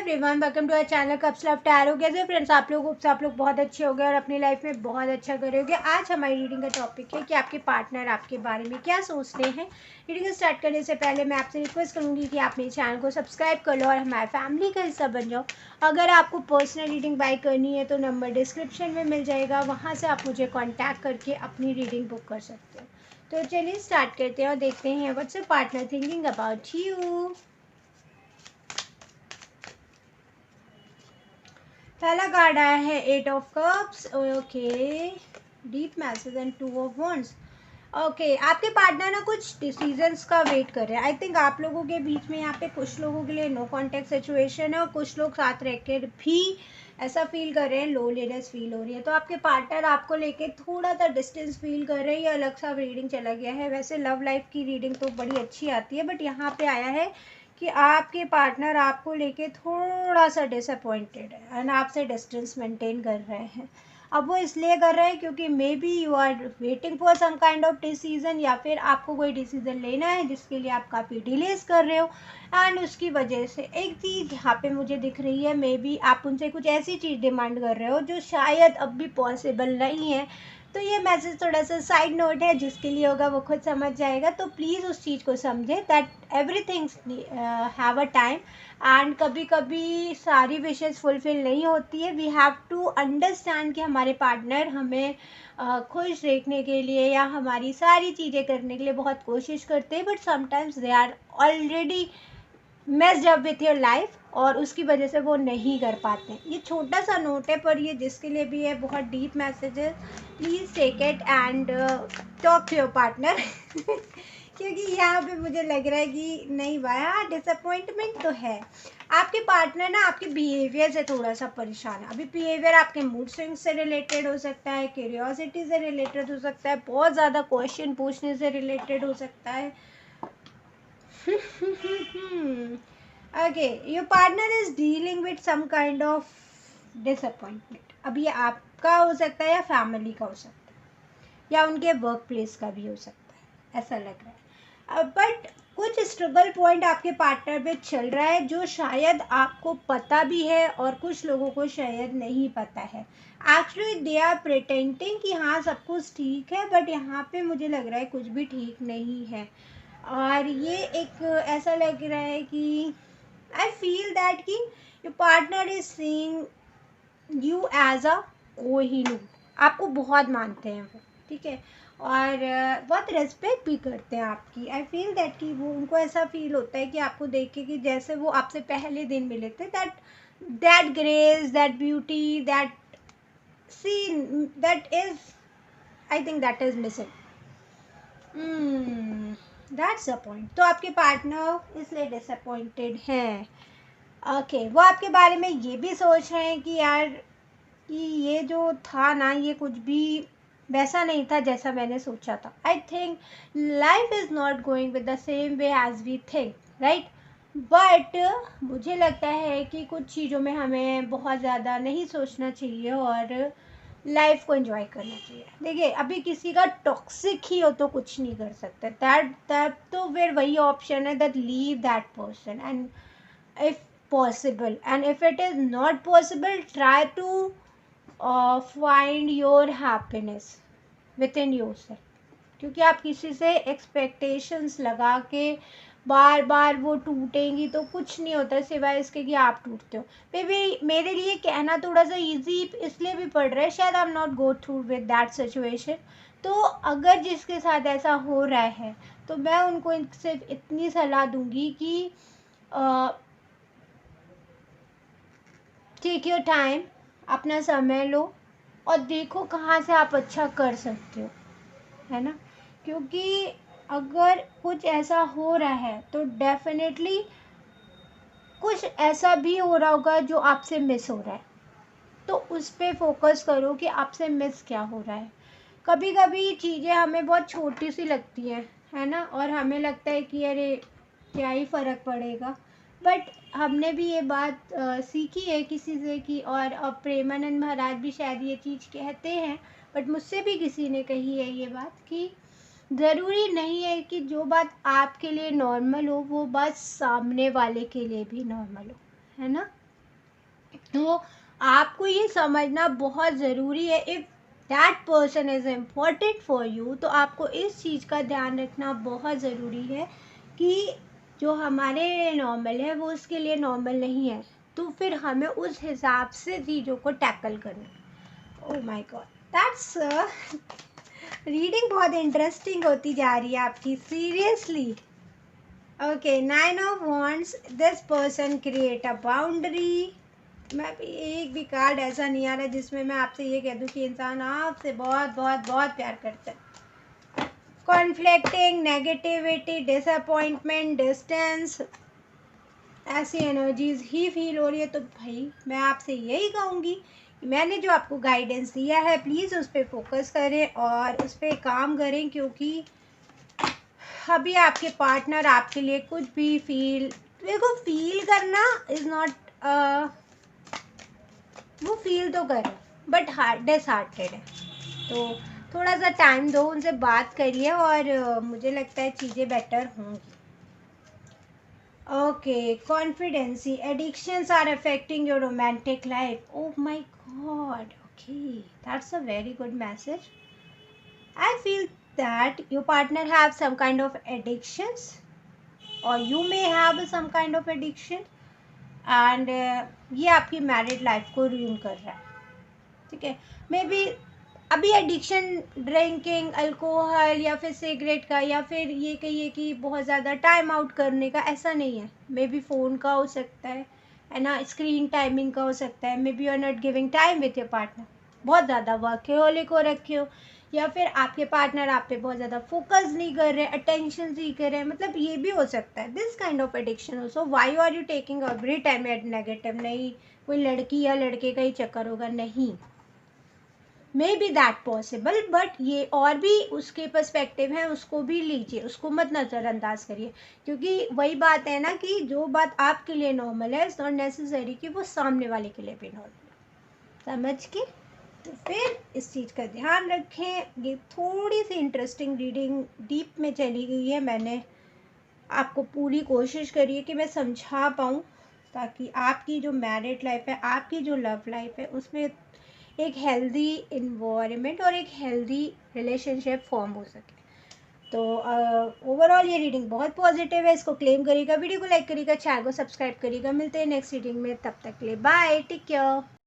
Everyone, welcome to our channel cups love tarot. कैसे friends आप लोग बहुत अच्छे हो गए और अपनी लाइफ में बहुत अच्छा करोगे। आज हमारी रीडिंग का टॉपिक है कि आपके पार्टनर आपके बारे में क्या सोचते हैं। रीडिंग स्टार्ट करने से पहले मैं आपसे रिक्वेस्ट करूंगी कि आप मेरे चैनल को सब्सक्राइब कर लो और हमारे फैमिली का हिस्सा बन जाओ। अगर आपको पर्सनल रीडिंग बाय करनी है तो नंबर डिस्क्रिप्शन में मिल जाएगा, वहाँ से आप मुझे कॉन्टैक्ट करके अपनी रीडिंग बुक कर सकते हो। तो चलिए स्टार्ट करते हैं और देखते हैं what's your partner thinking about you. पहला कार्ड आया है 8 of cups. Okay, deep message and 2 of wands. Okay, आपके पार्टनर ना कुछ डिसीजंस का वेट कर रहे हैं। आई थिंक आप लोगों के बीच में यहाँ पे कुछ लोगों के लिए नो कॉन्टैक्ट सिचुएशन है और कुछ लोग साथ रह कर भी ऐसा फील कर रहे हैं, लोनलीनेस फील हो रही है। तो आपके पार्टनर आपको लेके थोड़ा सा डिस्टेंस फील कर रहे हैं या अलग सा रीडिंग चला गया है। वैसे लव लाइफ की रीडिंग तो बड़ी अच्छी आती है, बट यहाँ पे आया है कि आपके पार्टनर आपको लेके थोड़ा सा डिसअपॉइंटेड है एंड आपसे डिस्टेंस मेंटेन कर रहे हैं। अब वो इसलिए कर रहे हैं क्योंकि maybe you are waiting for some kind of decision, या फिर आपको कोई डिसीजन लेना है जिसके लिए आप काफ़ी डिलेस कर रहे हो एंड उसकी वजह से एक चीज़ यहाँ पे मुझे दिख रही है, मे बी आप उनसे कुछ ऐसी चीज़ डिमांड कर रहे हो जो शायद अब भी पॉसिबल नहीं है। तो ये मैसेज थोड़ा सा साइड नोट है, जिसके लिए होगा वो खुद समझ जाएगा। तो प्लीज़ उस चीज़ को समझें that everything's have a time and कभी कभी सारी विशेज़ फुलफिल नहीं होती है। वी हैव टू अंडरस्टैंड कि हमारे पार्टनर हमें खुश देखने के लिए या हमारी सारी चीज़ें करने के लिए बहुत कोशिश करते हैं, but sometimes they are already messed up with your life और उसकी वजह से वो नहीं कर पाते। ये छोटा सा नोट है, पर ये जिसके लिए भी है बहुत डीप मैसेज है। Please take it and talk to your partner क्योंकि यहाँ पे मुझे लग रहा है कि नहीं भाई, हाँ डिसअपॉइंटमेंट तो है। आपके पार्टनर ना आपके बिहेवियर से थोड़ा सा परेशान है। अभी बिहेवियर आपके मूड स्विंग से रिलेटेड हो सकता है, क्यूरियोसिटी से रिलेटेड हो सकता है, बहुत ज़्यादा क्वेश्चन पूछने से रिलेटेड हो सकता है। Okay, your partner is dealing with some kind of disappointment. अब ये आपका हो सकता है या फैमिली का हो सकता है या उनके वर्क प्लेस का भी हो सकता है, ऐसा लग रहा है। बट कुछ स्ट्रगल पॉइंट आपके पार्टनर पे चल रहा है जो शायद आपको पता भी है और कुछ लोगों को शायद नहीं पता है। एक्चुअली दे आर प्रिटेंडिंग कि हाँ सब कुछ ठीक है, बट यहाँ पे मुझे लग रहा है कुछ भी ठीक नहीं है। और ये एक ऐसा लग रहा है कि आई फील दैट कि your partner is seeing you as a Kohinoor. आपको बहुत मानते हैं वो, ठीक है, और बहुत रेस्पेक्ट भी करते हैं आपकी। आई फील दैट कि वो उनको ऐसा फील होता है कि आपको देख के कि जैसे वो आपसे पहले दिन मिले थे, that grace, that beauty, that scene, that is, I think that is missing. That's a point. तो आपके पार्टनर इसलिए डिसअपॉइंटेड हैं। ओके, वो आपके बारे में ये भी सोच रहे हैं कि यार कि ये जो था ना, ये कुछ भी वैसा नहीं था जैसा मैंने सोचा था। I think life is not going with the same way as we think, right. But मुझे लगता है कि कुछ चीज़ों में हमें बहुत ज़्यादा नहीं सोचना चाहिए और लाइफ को एंजॉय करना चाहिए। देखिए, अभी किसी का टॉक्सिक ही हो तो कुछ नहीं कर सकते, दैट तो फिर वही ऑप्शन है that leave that person and if possible, and if it is not possible, try to find your happiness within yourself। क्योंकि आप किसी से एक्सपेक्टेशंस लगा के बार बार वो टूटेंगी तो कुछ नहीं होता सिवाय इसके कि आप टूटते हो। मे बी मेरे लिए कहना थोड़ा सा इजी इसलिए भी पड़ रहा है, शायद I am not go through with that situation. तो अगर जिसके साथ ऐसा हो रहा है तो मैं उनको सिर्फ इतनी सलाह दूंगी कि टेक योर टाइम, अपना समय लो और देखो कहाँ से आप अच्छा कर सकते हो, है ना। क्योंकि अगर कुछ ऐसा हो रहा है तो डेफिनेटली कुछ ऐसा भी हो रहा होगा जो आपसे मिस हो रहा है। तो उस पर फोकस करो कि आपसे मिस क्या हो रहा है। कभी कभी चीज़ें हमें बहुत छोटी सी लगती हैं, है ना, और हमें लगता है कि अरे क्या ही फ़र्क पड़ेगा। बट हमने भी ये बात सीखी है किसी से कि, और अब प्रेमानंद महाराज भी शायद ये चीज़ कहते हैं, बट मुझसे भी किसी ने कही है ये बात कि ज़रूरी नहीं है कि जो बात आपके लिए नॉर्मल हो वो बात सामने वाले के लिए भी नॉर्मल हो, है ना। तो आपको ये समझना बहुत ज़रूरी है, if that person is important for you, तो आपको इस चीज़ का ध्यान रखना बहुत ज़रूरी है कि जो हमारे लिए नॉर्मल है वो उसके लिए नॉर्मल नहीं है, तो फिर हमें उस हिसाब से चीज़ों को टैकल करना। ओह माय गॉड, दैट्स रीडिंग बहुत इंटरेस्टिंग होती जा रही है आपकी, seriously. Okay, 9 of wands, this person create a boundary. मैं भी, एक भी कार्ड ऐसा नहीं आ रहा जिसमें मैं आपसे ये कह दूं कि इंसान आपसे बहुत बहुत बहुत प्यार करता है। कॉन्फ्लिक्टिंग, नेगेटिविटी, डिसअपॉइंटमेंट, डिस्टेंस, ऐसी एनर्जीज ही फील हो रही है। तो भाई मैं आपसे यही कहूँगी कि मैंने जो आपको गाइडेंस दिया है प्लीज़ उस पर फोकस करें और उस पर काम करें, क्योंकि अभी आपके पार्टनर आपके लिए कुछ भी देखो, फील करना इज़ नॉट, वो फील तो करे बट डिसहार्टेड है। तो थोड़ा सा टाइम दो, उनसे बात करिए और मुझे लगता है चीज़ें बेटर होंगी। Okay, confidency, addictions are affecting your romantic life. Oh my god, okay, that's a very good message. I feel that your partner have some kind of addictions, or you may have some kind of addiction, and ये आपकी married life को रूइन कर रहा है, ठीक है। May be अभी addiction drinking, alcohol या फिर सिगरेट का, या फिर ये कहिए कि बहुत ज़्यादा टाइम आउट करने का, ऐसा नहीं है। मे बी फ़ोन का हो सकता है ना, स्क्रीन टाइमिंग का हो सकता है। Maybe you are not giving time with your partner, बहुत ज़्यादा वर्कहोलिक हो रखे हो, या फिर आपके पार्टनर आप पे बहुत ज़्यादा फोकस नहीं कर रहे, अटेंशन नहीं कर रहे, मतलब ये भी हो सकता है। This kind of addiction also. Why are you taking every time at negative? नहीं, कोई लड़की या लड़के का ही चक्कर होगा, नहीं। May be that possible, but ये और भी उसके पर्सपेक्टिव है, उसको भी लीजिए, उसको मत नज़रअंदाज करिए, क्योंकि वही बात है ना कि जो बात आपके लिए नॉर्मल है इट्स नॉट नेसेसरी कि वो सामने वाले के लिए भी नॉर्मल है, समझ के। तो फिर इस चीज़ का ध्यान रखें। ये थोड़ी सी इंटरेस्टिंग रीडिंग डीप में चली गई है, मैंने आपको पूरी कोशिश करी है कि मैं समझा पाऊँ, ताकि आपकी जो मैरिड लाइफ है, आपकी जो लव लाइफ है, उसमें एक हेल्दी इन्वायरमेंट और एक हेल्दी रिलेशनशिप फॉर्म हो सके। तो ओवरऑल ये रीडिंग बहुत पॉजिटिव है, इसको क्लेम करिएगा, वीडियो को लाइक करिएगा, चैनल को सब्सक्राइब करिएगा। मिलते हैं नेक्स्ट रीडिंग में, तब तक के लिए बाय, टेक केयर।